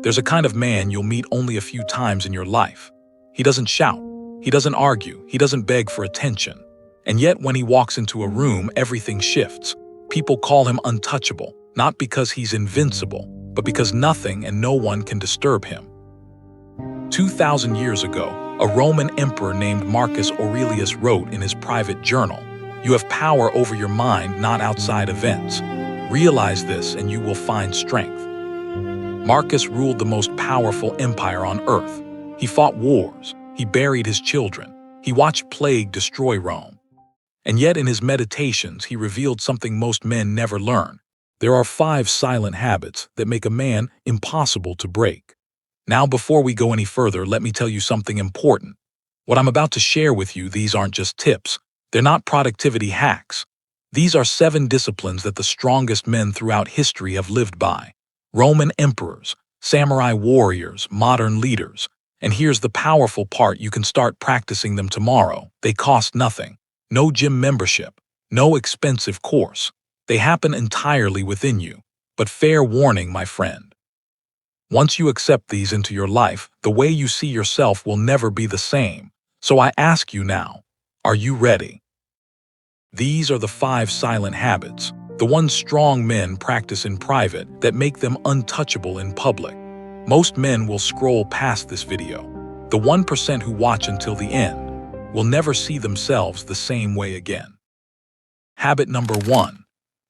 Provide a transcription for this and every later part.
There's a kind of man you'll meet only a few times in your life. He doesn't shout, he doesn't argue, he doesn't beg for attention. And yet when he walks into a room, everything shifts. People call him untouchable, not because he's invincible, but because nothing and no one can disturb him. 2,000 years ago, a Roman emperor named Marcus Aurelius wrote in his private journal, "You have power over your mind, not outside events. Realize this and you will find strength." Marcus ruled the most powerful empire on earth. He fought wars, he buried his children, he watched plague destroy Rome. And yet in his meditations, he revealed something most men never learn. There are 5 silent habits that make a man impossible to break. Now, before we go any further, let me tell you something important. What I'm about to share with you, these aren't just tips. They're not productivity hacks. These are 7 disciplines that the strongest men throughout history have lived by. Roman emperors, samurai warriors, modern leaders. And here's the powerful part, you can start practicing them tomorrow. They cost nothing. No gym membership, no expensive course. They happen entirely within you. But fair warning, my friend. Once you accept these into your life, the way you see yourself will never be the same. So I ask you now, are you ready? These are the 5 silent habits, the ones strong men practice in private that make them untouchable in public. Most men will scroll past this video. The 1% who watch until the end will never see themselves the same way again. Habit number 1.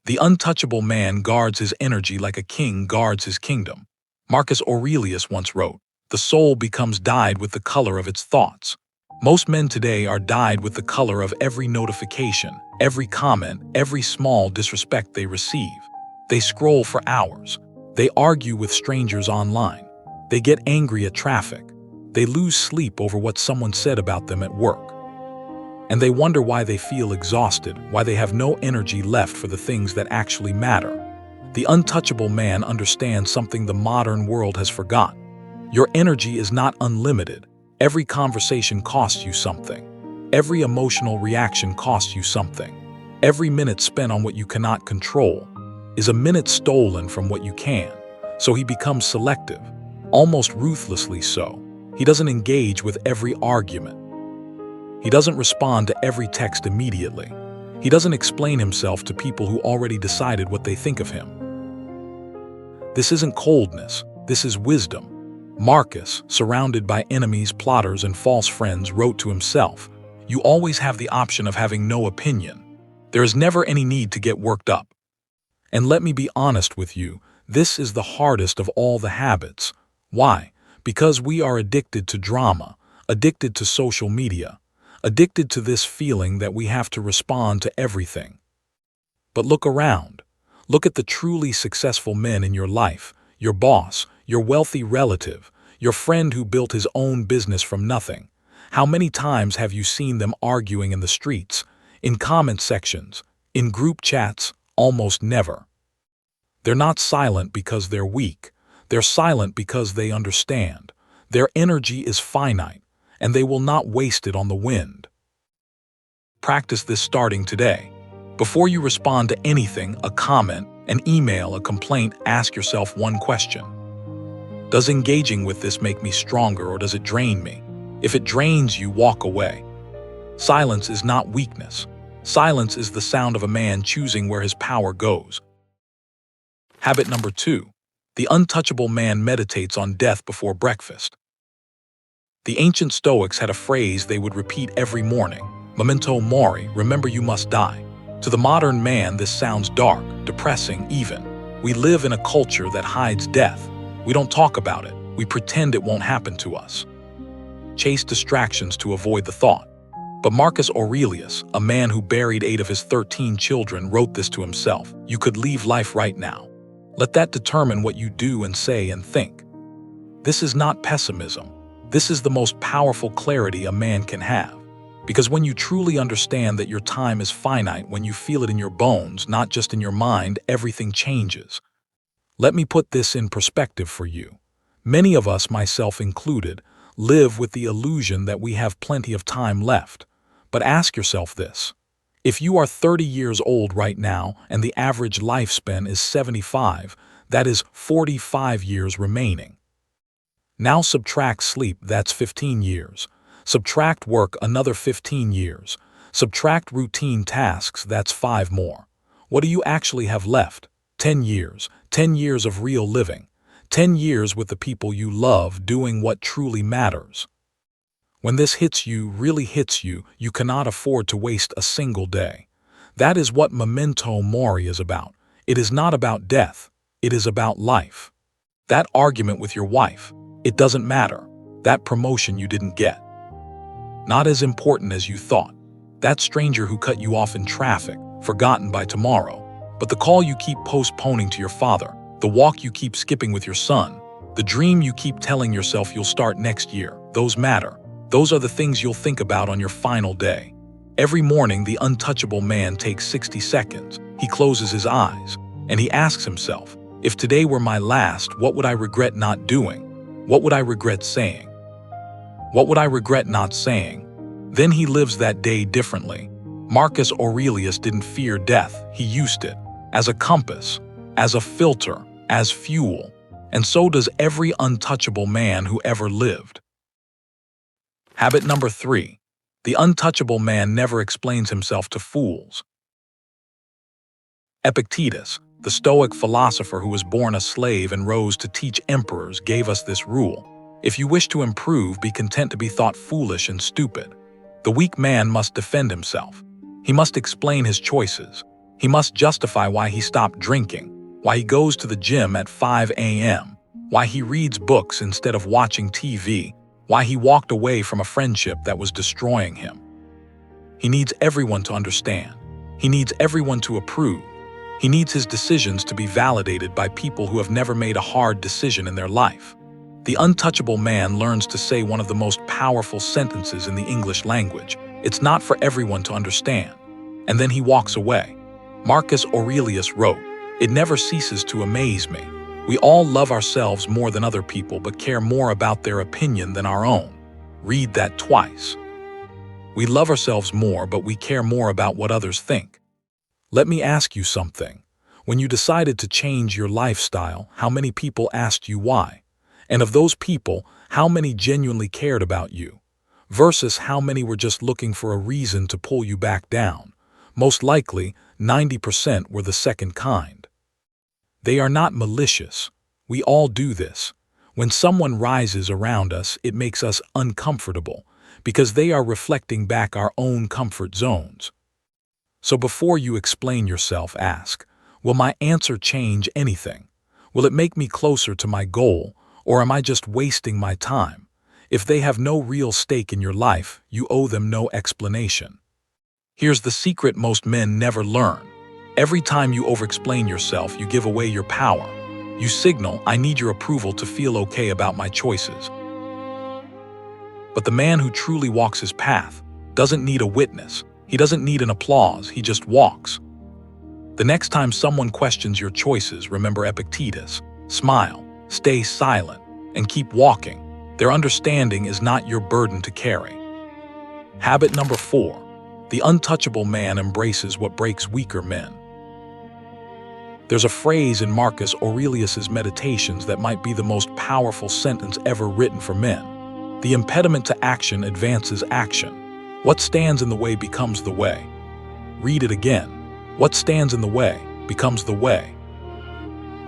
The untouchable man guards his energy like a king guards his kingdom. Marcus Aurelius once wrote, "The soul becomes dyed with the color of its thoughts." Most men today are dyed with the color of every notification, every comment, every small disrespect they receive. They scroll for hours. They argue with strangers online. They get angry at traffic. They lose sleep over what someone said about them at work. And they wonder why they feel exhausted, why they have no energy left for the things that actually matter. The untouchable man understands something the modern world has forgotten. Your energy is not unlimited. Every conversation costs you something. Every emotional reaction costs you something. Every minute spent on what you cannot control is a minute stolen from what you can. So he becomes selective, almost ruthlessly so. He doesn't engage with every argument. He doesn't respond to every text immediately. He doesn't explain himself to people who already decided what they think of him. This isn't coldness, this is wisdom. Marcus, surrounded by enemies, plotters, and false friends, wrote to himself, "You always have the option of having no opinion. There is never any need to get worked up." And let me be honest with you, this is the hardest of all the habits. Why? Because we are addicted to drama, addicted to social media, addicted to this feeling that we have to respond to everything. But look around. Look at the truly successful men in your life, your boss, your wealthy relative, your friend who built his own business from nothing. How many times have you seen them arguing in the streets, in comment sections, in group chats? Almost never. They're not silent because they're weak. They're silent because they understand. Their energy is finite, and they will not waste it on the wind. Practice this starting today. Before you respond to anything, a comment, an email, a complaint, ask yourself one question. Does engaging with this make me stronger or does it drain me? If it drains you, walk away. Silence is not weakness. Silence is the sound of a man choosing where his power goes. Habit number 2. The untouchable man meditates on death before breakfast. The ancient Stoics had a phrase they would repeat every morning, memento mori, remember you must die. To the modern man, this sounds dark, depressing even. We live in a culture that hides death. We don't talk about it. We pretend it won't happen to us. Chase distractions to avoid the thought. But Marcus Aurelius, a man who buried 8 of his 13 children, wrote this to himself, "You could leave life right now. Let that determine what you do and say and think." This is not pessimism. This is the most powerful clarity a man can have. Because when you truly understand that your time is finite, when you feel it in your bones, not just in your mind, everything changes. Let me put this in perspective for you. Many of us, myself included, live with the illusion that we have plenty of time left. But ask yourself this. If you are 30 years old right now and the average lifespan is 75, that is 45 years remaining. Now subtract sleep, that's 15 years. Subtract work, another 15 years. Subtract routine tasks, that's 5 more. What do you actually have left? 10 years. 10 years of real living. 10 years with the people you love, doing what truly matters. When this hits you, really hits you, you cannot afford to waste a single day. That is what memento mori is about. It is not about death. It is about life. That argument with your wife, it doesn't matter. That promotion you didn't get, not as important as you thought. That stranger who cut you off in traffic, forgotten by tomorrow. But the call you keep postponing to your father, the walk you keep skipping with your son, the dream you keep telling yourself you'll start next year, those matter. Those are the things you'll think about on your final day. Every morning, the untouchable man takes 60 seconds. He closes his eyes, and he asks himself, if today were my last, what would I regret not doing? What would I regret saying? What would I regret not saying? Then he lives that day differently. Marcus Aurelius didn't fear death. He used it as a compass, as a filter, as fuel. And so does every untouchable man who ever lived. Habit number 3. The untouchable man never explains himself to fools. Epictetus, the Stoic philosopher who was born a slave and rose to teach emperors, gave us this rule. If you wish to improve, be content to be thought foolish and stupid. The weak man must defend himself. He must explain his choices. He must justify why he stopped drinking, why he goes to the gym at 5 a.m., why he reads books instead of watching TV, why he walked away from a friendship that was destroying him. He needs everyone to understand. He needs everyone to approve. He needs his decisions to be validated by people who have never made a hard decision in their life. The untouchable man learns to say one of the most powerful sentences in the English language. It's not for everyone to understand. And then he walks away. Marcus Aurelius wrote, "It never ceases to amaze me. We all love ourselves more than other people but care more about their opinion than our own." Read that twice. We love ourselves more, but we care more about what others think. Let me ask you something. When you decided to change your lifestyle, how many people asked you why? And of those people, how many genuinely cared about you? Versus how many were just looking for a reason to pull you back down? Most likely, 90% were the second kind. They are not malicious. We all do this. When someone rises around us, it makes us uncomfortable because they are reflecting back our own comfort zones. So before you explain yourself, ask, will my answer change anything? Will it make me closer to my goal, or am I just wasting my time? If they have no real stake in your life, you owe them no explanation. Here's the secret most men never learn. Every time you over-explain yourself, you give away your power. You signal, I need your approval to feel okay about my choices. But the man who truly walks his path doesn't need a witness. He doesn't need an applause, he just walks. The next time someone questions your choices, remember Epictetus. Smile, stay silent, and keep walking. Their understanding is not your burden to carry. Habit number 4. The untouchable man embraces what breaks weaker men. There's a phrase in Marcus Aurelius's Meditations that might be the most powerful sentence ever written for men. The impediment to action advances action. What stands in the way becomes the way. Read it again. What stands in the way becomes the way.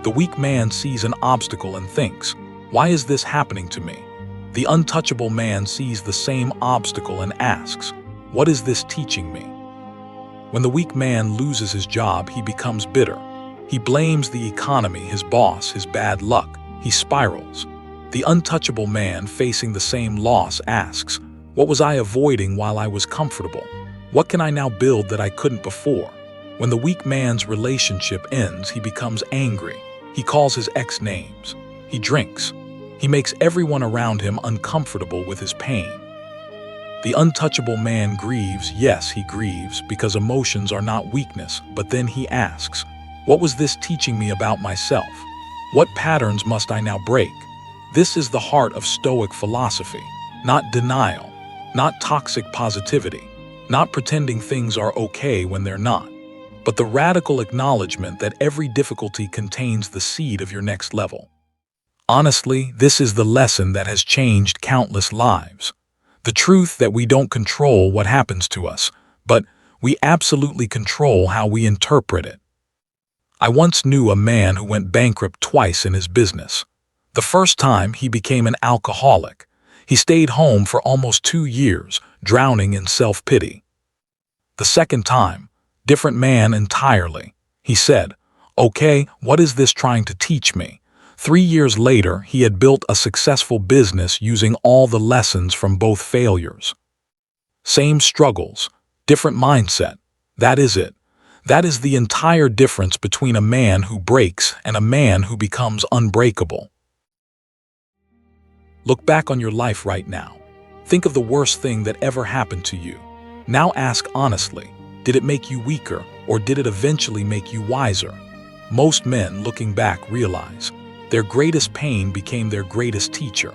The weak man sees an obstacle and thinks, why is this happening to me? The untouchable man sees the same obstacle and asks, what is this teaching me? When the weak man loses his job, he becomes bitter. He blames the economy, his boss, his bad luck. He spirals. The untouchable man facing the same loss asks, what was I avoiding while I was comfortable? What can I now build that I couldn't before? When the weak man's relationship ends, he becomes angry. He calls his ex names. He drinks. He makes everyone around him uncomfortable with his pain. The untouchable man grieves. Yes, he grieves because emotions are not weakness, but then he asks, what was this teaching me about myself? What patterns must I now break? This is the heart of Stoic philosophy, not denial. Not toxic positivity, not pretending things are okay when they're not, but the radical acknowledgement that every difficulty contains the seed of your next level. Honestly, this is the lesson that has changed countless lives. The truth that we don't control what happens to us, but we absolutely control how we interpret it. I once knew a man who went bankrupt twice in his business. The first time, he became an alcoholic. He stayed home for almost 2 years, drowning in self-pity. The second time, different man entirely. He said, "Okay, what is this trying to teach me?" 3 years later, he had built a successful business using all the lessons from both failures. Same struggles, different mindset. That is it. That is the entire difference between a man who breaks and a man who becomes unbreakable. Look back on your life right now. Think of the worst thing that ever happened to you. Now ask honestly, did it make you weaker, or did it eventually make you wiser? Most men, looking back, realize their greatest pain became their greatest teacher.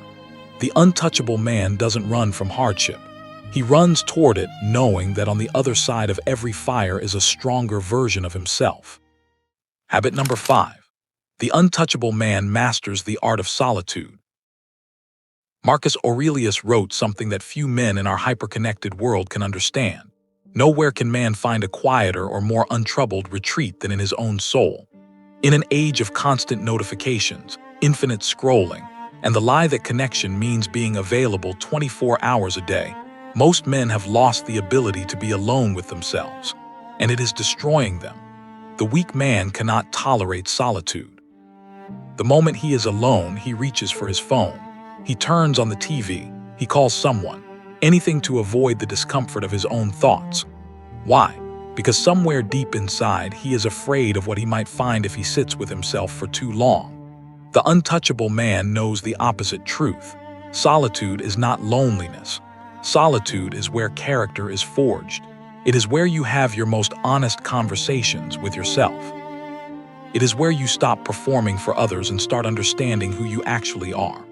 The untouchable man doesn't run from hardship. He runs toward it, knowing that on the other side of every fire is a stronger version of himself. Habit number 5. The untouchable man masters the art of solitude. Marcus Aurelius wrote something that few men in our hyperconnected world can understand. Nowhere can man find a quieter or more untroubled retreat than in his own soul. In an age of constant notifications, infinite scrolling, and the lie that connection means being available 24 hours a day, most men have lost the ability to be alone with themselves, and it is destroying them. The weak man cannot tolerate solitude. The moment he is alone, he reaches for his phone. He turns on the TV. He calls someone. Anything to avoid the discomfort of his own thoughts. Why? Because somewhere deep inside, he is afraid of what he might find if he sits with himself for too long. The untouchable man knows the opposite truth. Solitude is not loneliness. Solitude is where character is forged. It is where you have your most honest conversations with yourself. It is where you stop performing for others and start understanding who you actually are.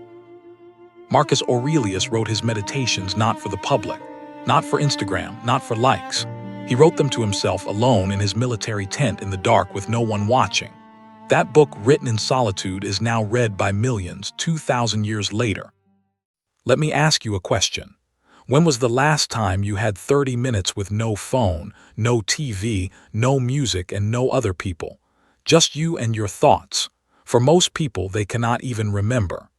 Marcus Aurelius wrote his meditations not for the public, not for Instagram, not for likes. He wrote them to himself alone in his military tent in the dark with no one watching. That book, written in solitude, is now read by millions 2,000 years later. Let me ask you a question. When was the last time you had 30 minutes with no phone, no TV, no music, and no other people? Just you and your thoughts. For most people, they cannot even remember.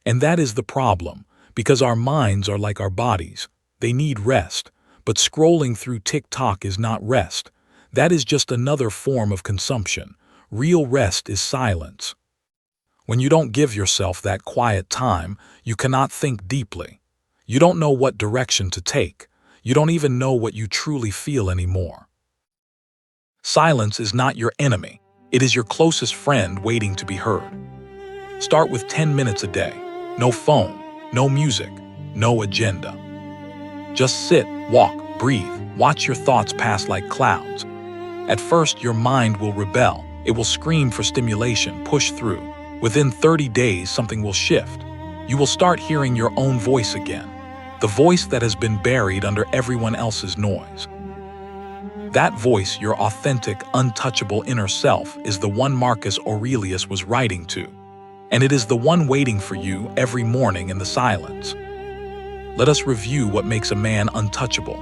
And that is the problem, because our minds are like our bodies. They need rest, but scrolling through TikTok is not rest. That is just another form of consumption. Real rest is silence. When you don't give yourself that quiet time, you cannot think deeply. You don't know what direction to take. You don't even know what you truly feel anymore. Silence is not your enemy. It is your closest friend waiting to be heard. Start with 10 minutes a day. No phone, no music, no agenda. Just sit, walk, breathe, watch your thoughts pass like clouds. At first, your mind will rebel. It will scream for stimulation, push through. Within 30 days, something will shift. You will start hearing your own voice again. The voice that has been buried under everyone else's noise. That voice, your authentic, untouchable inner self, is the one Marcus Aurelius was writing to. And it is the one waiting for you every morning in the silence. Let us review what makes a man untouchable.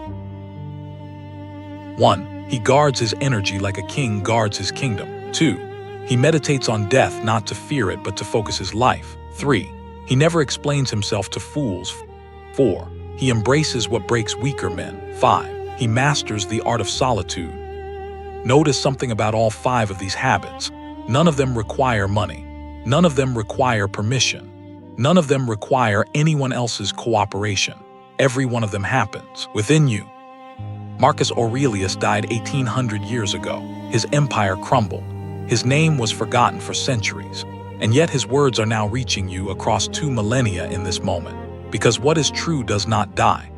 1. He guards his energy like a king guards his kingdom. 2. He meditates on death not to fear it but to focus his life. 3. He never explains himself to fools. 4. He embraces what breaks weaker men. 5. He masters the art of solitude. Notice something about all 5 of these habits. None of them require money. None of them require permission. None of them require anyone else's cooperation. Every one of them happens within you. Marcus Aurelius died 1800 years ago. His empire crumbled. His name was forgotten for centuries. And yet his words are now reaching you across 2 millennia in this moment. Because what is true does not die.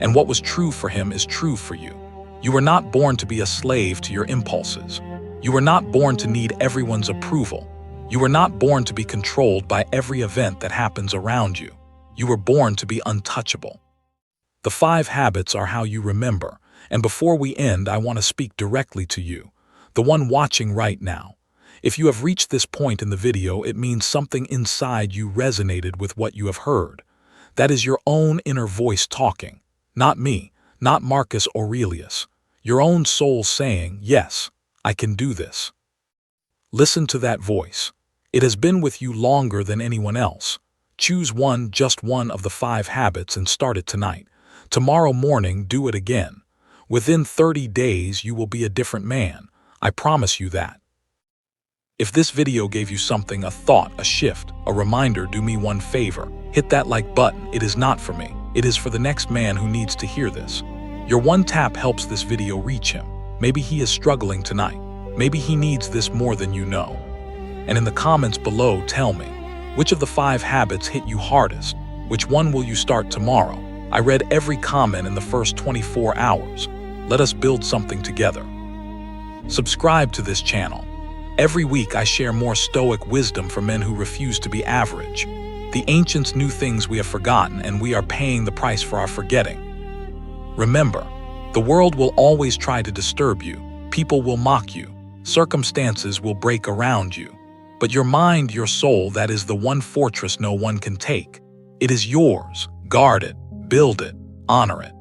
And what was true for him is true for you. You were not born to be a slave to your impulses. You were not born to need everyone's approval. You were not born to be controlled by every event that happens around you. You were born to be untouchable. The 5 habits are how you remember. And before we end, I want to speak directly to you, the one watching right now. If you have reached this point in the video, it means something inside you resonated with what you have heard. That is your own inner voice talking, not me, not Marcus Aurelius. Your own soul saying, yes, I can do this. Listen to that voice. It has been with you longer than anyone else. Choose just one of the 5 habits and start it tonight. Tomorrow morning, do it again. Within 30 days, you will be a different man. I promise you that. If this video gave you something, a thought, a shift, a reminder, do me one favor. Hit that like button. It is not for me. It is for the next man who needs to hear this. Your one tap helps this video reach him. Maybe he is struggling tonight. Maybe he needs this more than you know. And in the comments below, tell me, which of the 5 habits hit you hardest? Which one will you start tomorrow? I read every comment in the first 24 hours. Let us build something together. Subscribe to this channel. Every week I share more Stoic wisdom for men who refuse to be average. The ancients knew things we have forgotten, and we are paying the price for our forgetting. Remember, the world will always try to disturb you. People will mock you. Circumstances will break around you. But your mind, your soul, that is the one fortress no one can take. It is yours. Guard it, build it, honor it.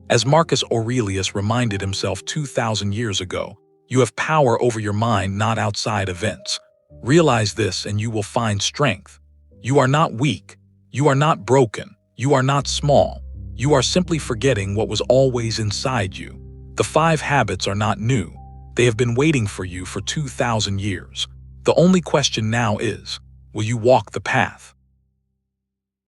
As Marcus Aurelius reminded himself 2,000 years ago, you have power over your mind, not outside events. Realize this and you will find strength. You are not weak. You are not broken. You are not small. You are simply forgetting what was always inside you. The 5 habits are not new. They have been waiting for you for 2,000 years. The only question now is, will you walk the path?